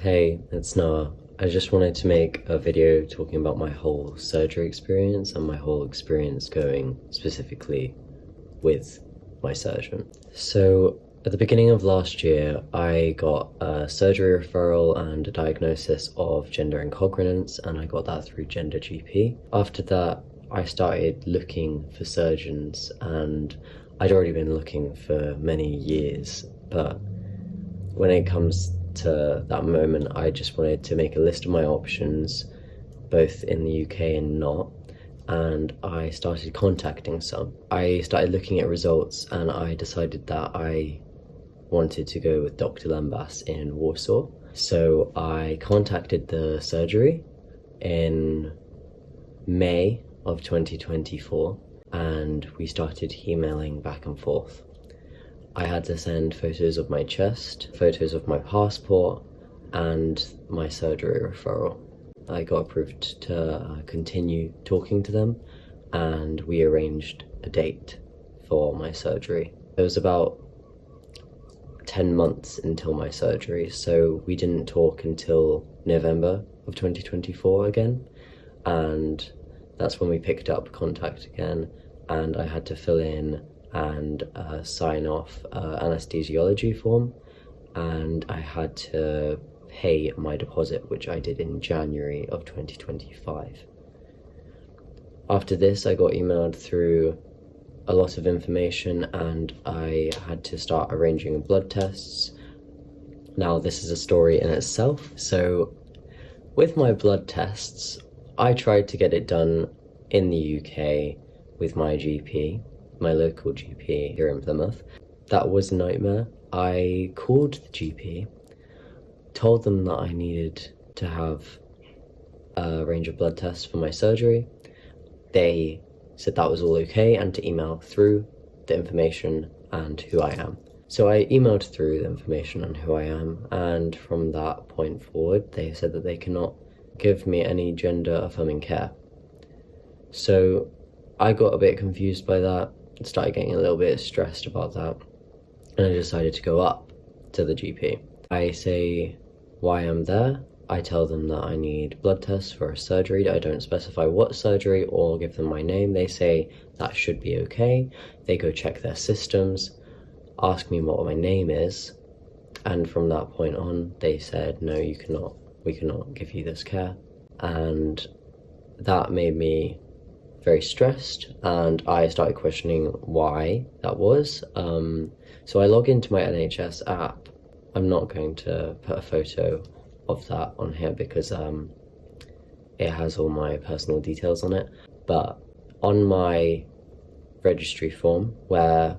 Hey, it's Noah. I just wanted to make a video talking about my whole surgery experience and my whole experience going specifically with my surgeon. So, at the beginning of last year, I got a surgery referral and a diagnosis of gender incontinence, and I got that through Gender GP. After that, I started looking for surgeons, and I'd already been looking for many years, but when it comes to that moment, I just wanted to make a list of my options, both in the UK and not, and I started contacting some. I started looking at results and I decided that I wanted to go with Dr. Lembas in Warsaw. So I contacted the surgery in May of 2024 and we started emailing back and forth. I had to send photos of my chest, photos of my passport, and my surgery referral. I got approved to continue talking to them, and we arranged a date for my surgery. It was about 10 months until my surgery, so we didn't talk until November of 2024 again, and that's when we picked up contact again, and I had to fill in and sign off anesthesiology form, and I had to pay my deposit, which I did in January of 2025. After this, I got emailed through a lot of information and I had to start arranging blood tests. Now, this is a story in itself. So with my blood tests, I tried to get it done in the UK with my GP, my local GP here in Plymouth. That was a nightmare. I called the GP, told them that I needed to have a range of blood tests for my surgery. They said that was all okay and to email through the information and who I am. So I emailed through the information on who I am, and from that point forward, they said that they cannot give me any gender affirming care. So I got a bit confused by that, started getting a little bit stressed about that, and I decided to go up to the GP. I say why I'm there. I tell them that I need blood tests for a surgery. I don't specify what surgery or give them my name. They say that should be okay. They go check their systems, ask me what my name is, and from that point on, they said, no, we cannot give you this care. And that made me very stressed, and I started questioning why that was. So I log into my NHS app. I'm not going to put a photo of that on here because it has all my personal details on it, but on my registry form where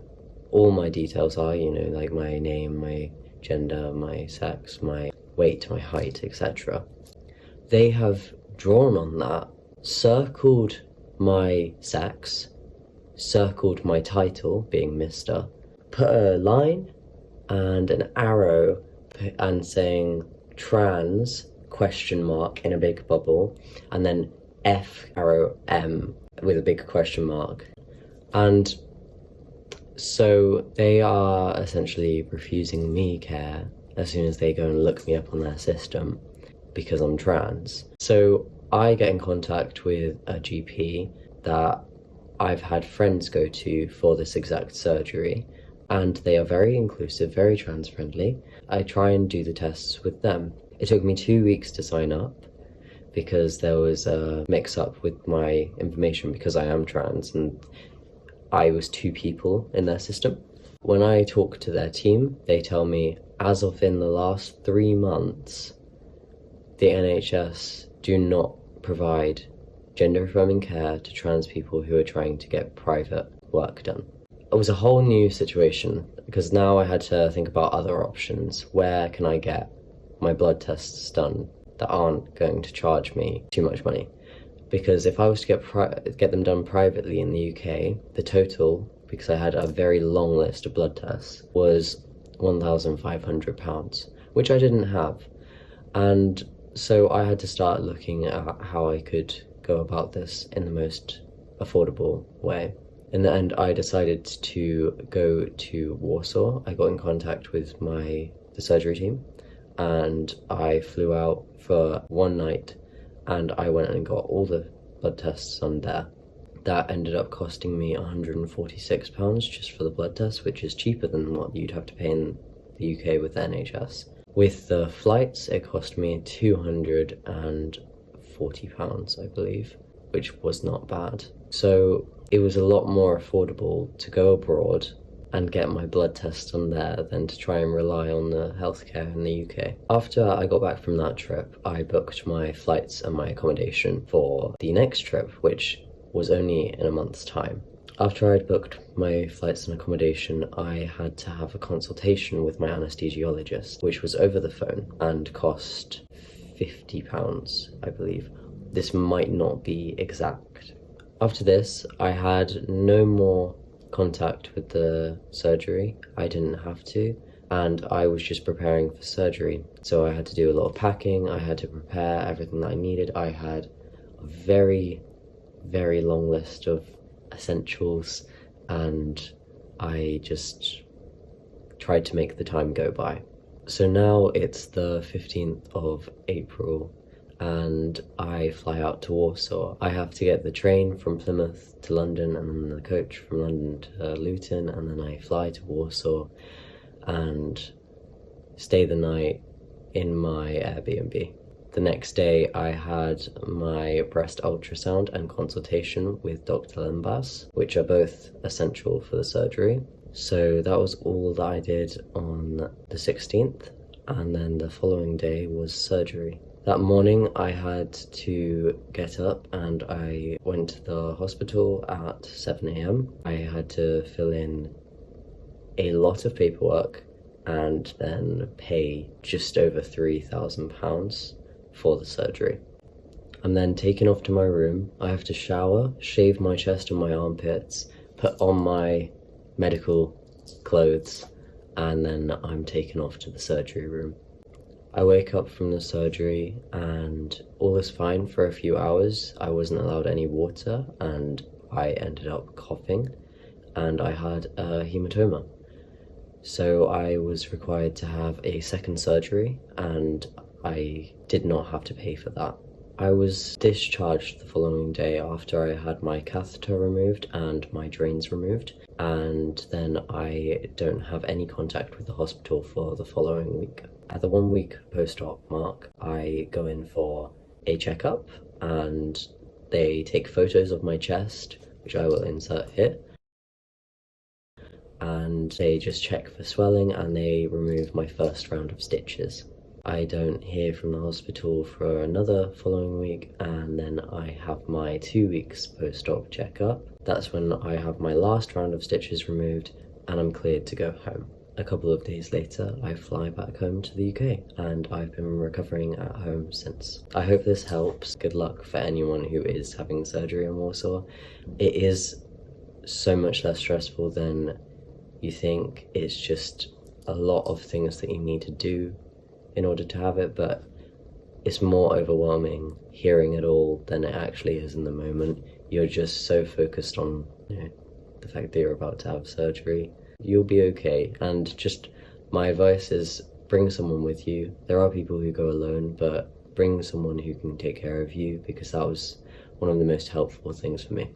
all my details are, like my name, my gender, my sex, my weight, my height, etc., they have drawn on that, circled my sex, circled my title being Mr., put a line and an arrow and saying trans question mark in a big bubble, and then F arrow M with a big question mark. And so they are essentially refusing me care as soon as they go and look me up on their system because I'm trans. So I get in contact with a GP that I've had friends go to for this exact surgery, and they are very inclusive, very trans friendly. I try and do the tests with them. It took me 2 weeks to sign up because there was a mix up with my information because I am trans and I was two people in their system. When I talk to their team, they tell me as of in the last 3 months, the NHS do not provide gender affirming care to trans people who are trying to get private work done. It was a whole new situation because now I had to think about other options. Where can I get my blood tests done that aren't going to charge me too much money? Because if I was to get them done privately in the UK, the total, because I had a very long list of blood tests, was £1,500, which I didn't have. And so I had to start looking at how I could go about this in the most affordable way. In the end, I decided to go to Warsaw. I got in contact with the surgery team and I flew out for one night and I went and got all the blood tests on there. That ended up costing me £146 just for the blood test, which is cheaper than what you'd have to pay in the UK with the NHS. With the flights, it cost me £240, I believe, which was not bad. So it was a lot more affordable to go abroad and get my blood test done there than to try and rely on the healthcare in the UK. After I got back from that trip, I booked my flights and my accommodation for the next trip, which was only in a month's time. After I'd booked my flights and accommodation, I had to have a consultation with my anesthesiologist, which was over the phone and cost £50, I believe. This might not be exact. After this, I had no more contact with the surgery. I didn't have to, and I was just preparing for surgery. So I had to do a lot of packing, I had to prepare everything that I needed. I had a very long list of essentials, and I just tried to make the time go by. So now it's the 15th of April and I fly out to Warsaw. I have to get the train from Plymouth to London and then the coach from London to Luton, and then I fly to Warsaw and stay the night in my Airbnb. The next day I had my breast ultrasound and consultation with Dr. Limbas, which are both essential for the surgery. So that was all that I did on the 16th, and then the following day was surgery. That morning I had to get up and I went to the hospital at 7 AM. I had to fill in a lot of paperwork and then pay just over £3,000 for the surgery. I'm then taken off to my room. I have to shower, shave my chest and my armpits, put on my medical clothes, and then I'm taken off to the surgery room. I wake up from the surgery and all is fine for a few hours. I wasn't allowed any water and I ended up coughing and I had a hematoma. So I was required to have a second surgery and I did not have to pay for that. I was discharged the following day after I had my catheter removed and my drains removed, and then I don't have any contact with the hospital for the following week. At the 1 week post-op mark, I go in for a checkup and they take photos of my chest, which I will insert here, and they just check for swelling and they remove my first round of stitches. I don't hear from the hospital for another following week, and then I have my 2 weeks post-op checkup. That's when I have my last round of stitches removed and I'm cleared to go home. A couple of days later, I fly back home to the UK and I've been recovering at home since. I hope this helps. Good luck for anyone who is having surgery in Warsaw. It is so much less stressful than you think. It's just a lot of things that you need to do in order to have it, but it's more overwhelming hearing it all than it actually is in the moment. You're just so focused on, the fact that you're about to have surgery. You'll be okay, and just my advice is bring someone with you. There are people who go alone, but bring someone who can take care of you, because that was one of the most helpful things for me.